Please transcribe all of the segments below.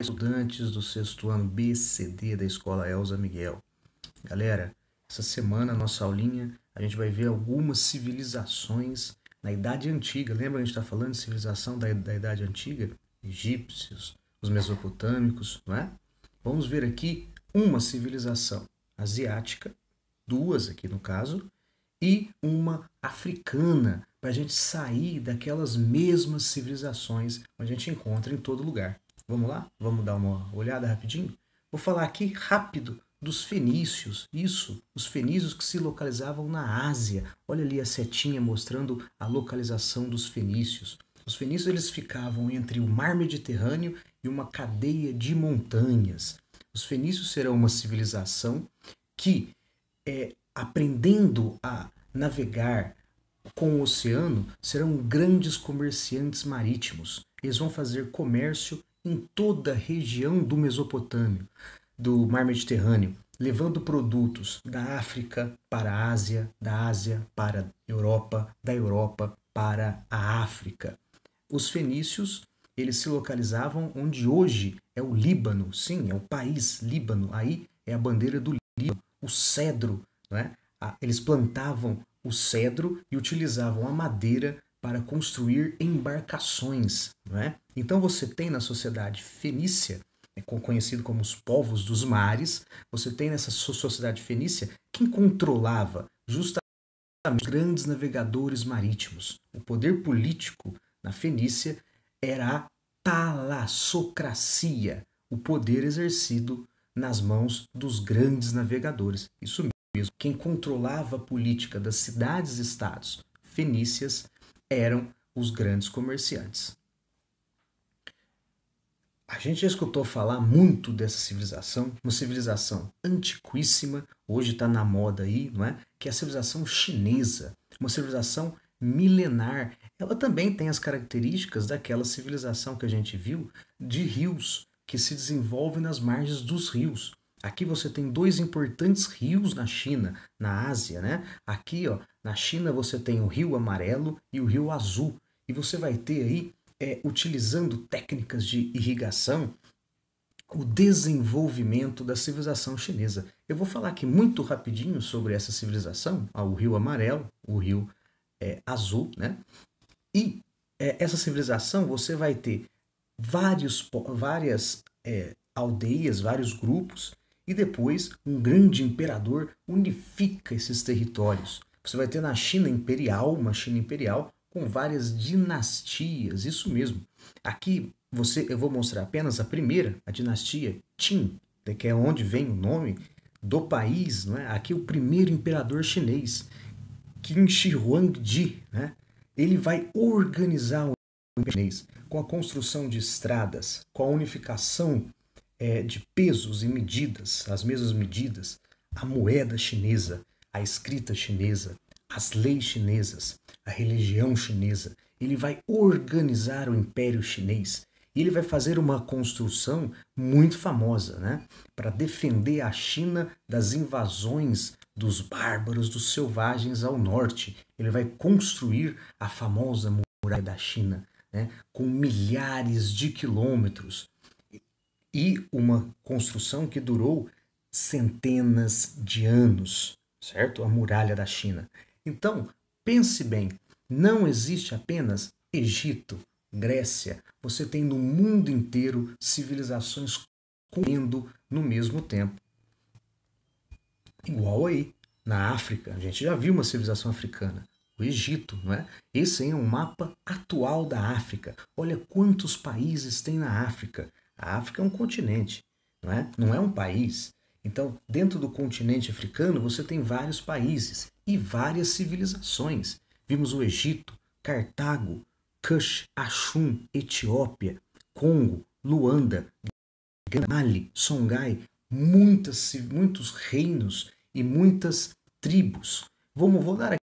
Estudantes do sexto ano BCD da Escola Elza Miguel. Galera, essa semana, nossa aulinha, a gente vai ver algumas civilizações na Idade Antiga. Lembra que a gente está falando de civilização da Idade Antiga? Egípcios, os mesopotâmicos, não é? Vamos ver aqui uma civilização asiática, duas aqui no caso, e uma africana, para a gente sair daquelas mesmas civilizações que a gente encontra em todo lugar. Vamos lá? Vamos dar uma olhada rapidinho? Vou falar aqui rápido dos fenícios. Isso, os fenícios que se localizavam na Ásia. Olha ali a setinha mostrando a localização dos fenícios. Os fenícios eles ficavam entre o mar Mediterrâneo e uma cadeia de montanhas. Os fenícios serão uma civilização que, aprendendo a navegar com o oceano, serão grandes comerciantes marítimos. Eles vão fazer comércio em toda a região do Mesopotâmio, do Mar Mediterrâneo, levando produtos da África para a Ásia, da Ásia para a Europa, da Europa para a África. Os fenícios, eles se localizavam onde hoje é o Líbano, sim, é o país Líbano, aí é a bandeira do Líbano, o cedro, não é? Eles plantavam o cedro e utilizavam a madeira para construir embarcações, não é? Então você tem na sociedade fenícia, conhecido como os povos dos mares, você tem nessa sociedade fenícia quem controlava justamente os grandes navegadores marítimos. O poder político na Fenícia era a talassocracia, o poder exercido nas mãos dos grandes navegadores. Isso mesmo, quem controlava a política das cidades-estados fenícias eram os grandes comerciantes. A gente já escutou falar muito dessa civilização, uma civilização antiquíssima, hoje está na moda aí, não é? Que é a civilização chinesa, uma civilização milenar. Ela também tem as características daquela civilização que a gente viu de rios, que se desenvolvem nas margens dos rios. Aqui você tem dois importantes rios na China, na Ásia, né? Aqui, ó, na China você tem o Rio Amarelo e o Rio Azul. E você vai ter aí, utilizando técnicas de irrigação, o desenvolvimento da civilização chinesa. Eu vou falar aqui muito rapidinho sobre essa civilização, o Rio Amarelo, o Rio Azul, né? E essa civilização você vai ter várias aldeias, vários grupos, e depois um grande imperador unifica esses territórios. Você vai ter na China imperial, uma China imperial com várias dinastias, isso mesmo. Aqui eu vou mostrar apenas a primeira, a dinastia Qin, que é onde vem o nome do país, não é? Aqui o primeiro imperador chinês, Qin Shi Huangdi, né? Ele vai organizar o Império Chinês com a construção de estradas, com a unificação de pesos e medidas, as mesmas medidas, a moeda chinesa, a escrita chinesa, as leis chinesas, a religião chinesa. Ele vai organizar o Império Chinês e ele vai fazer uma construção muito famosa, né, para defender a China das invasões dos bárbaros, dos selvagens ao norte. Ele vai construir a famosa muralha da China, né, com milhares de quilômetros, e uma construção que durou centenas de anos, certo? A muralha da China. Então, pense bem, não existe apenas Egito, Grécia, você tem no mundo inteiro civilizações correndo no mesmo tempo. Igual aí, na África, a gente já viu uma civilização africana, o Egito, não é? Esse aí é um mapa atual da África. Olha quantos países tem na África. A África é um continente, não é? Não é um país. Então, dentro do continente africano, você tem vários países e várias civilizações. Vimos o Egito, Cartago, Kush, Axum, Etiópia, Congo, Luanda, Mali, Songhai, muitos reinos e muitas tribos. Vou dar aqui,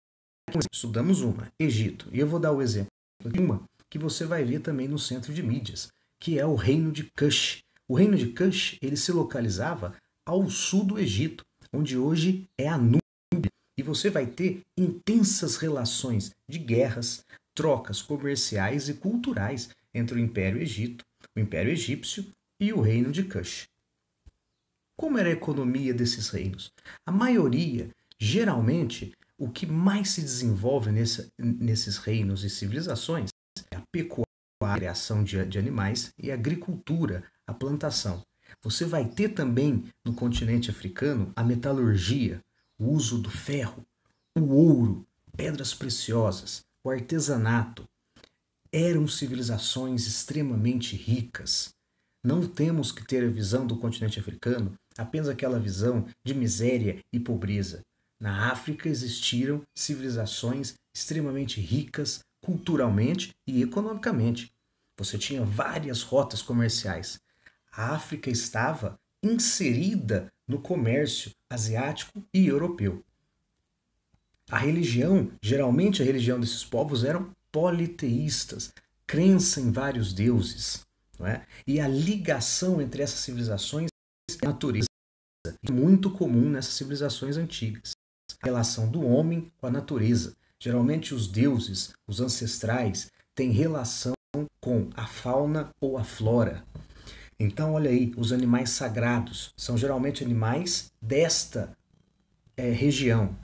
estudamos uma, Egito, e eu vou dar o exemplo de uma que você vai ver também no centro de mídias, que é o reino de Kush. O reino de Kush, ele se localizava ao sul do Egito, onde hoje é a Núbia, e você vai ter intensas relações de guerras, trocas comerciais e culturais entre o Império Egito, o Império Egípcio e o reino de Kush. Como era a economia desses reinos? A maioria, geralmente, o que mais se desenvolve nesses reinos e civilizações é a pecuária, a criação de animais e a agricultura, a plantação. Você vai ter também no continente africano a metalurgia, o uso do ferro, o ouro, pedras preciosas, o artesanato. Eram civilizações extremamente ricas. Não temos que ter a visão do continente africano apenas aquela visão de miséria e pobreza. Na África existiram civilizações extremamente ricas culturalmente e economicamente. Você tinha várias rotas comerciais. A África estava inserida no comércio asiático e europeu. A religião, geralmente a religião desses povos eram politeístas, crença em vários deuses. Não é? E a ligação entre essas civilizações e a natureza é muito comum nessas civilizações antigas. A relação do homem com a natureza. Geralmente os deuses, os ancestrais, têm relação com a fauna ou a flora. Então, olha aí, os animais sagrados são geralmente animais desta região.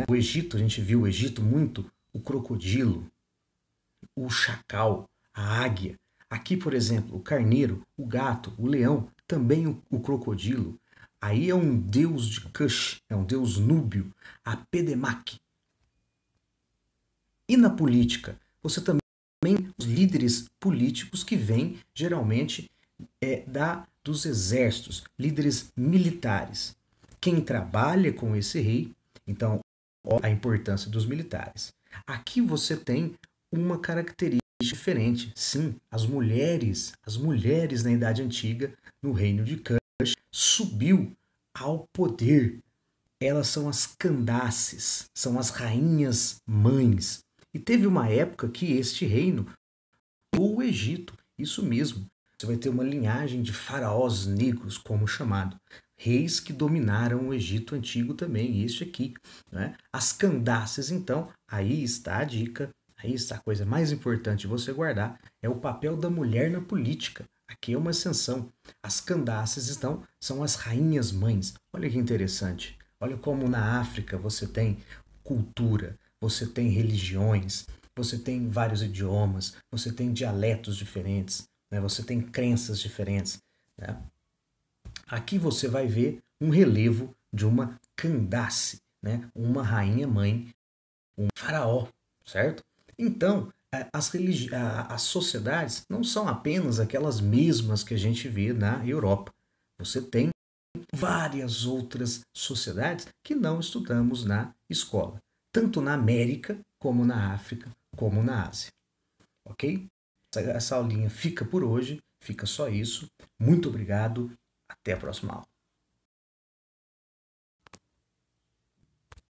No Egito, a gente viu o Egito muito, o crocodilo, o chacal, a águia. Aqui, por exemplo, o carneiro, o gato, o leão, também o crocodilo. Aí é um deus de Kush, é um deus núbio, a Pedemak. E na política, você também tem os líderes políticos que vêm geralmente dos exércitos, líderes militares. Quem trabalha com esse rei, então, olha a importância dos militares. Aqui você tem uma característica diferente. Sim, as mulheres na Idade Antiga, no reino de Kush, subiu ao poder. Elas são as Candaces, são as rainhas mães. E teve uma época que este reino o Egito, isso mesmo. Você vai ter uma linhagem de faraós negros, como chamado. Reis que dominaram o Egito antigo também, este aqui. Né? As Candaces, então, aí está a dica, aí está a coisa mais importante de você guardar, é o papel da mulher na política. Aqui é uma ascensão. As Candaces, então, são as rainhas mães. Olha que interessante. Olha como na África você tem cultura, você tem religiões, você tem vários idiomas, você tem dialetos diferentes, né? Você tem crenças diferentes. Né? Aqui você vai ver um relevo de uma Candace, né? Uma rainha-mãe, um faraó, certo? Então, as sociedades não são apenas aquelas mesmas que a gente vê na Europa. Você tem várias outras sociedades que não estudamos na escola, tanto na América, como na África, como na Ásia. Ok? Essa aulinha fica por hoje, fica só isso. Muito obrigado, até a próxima aula.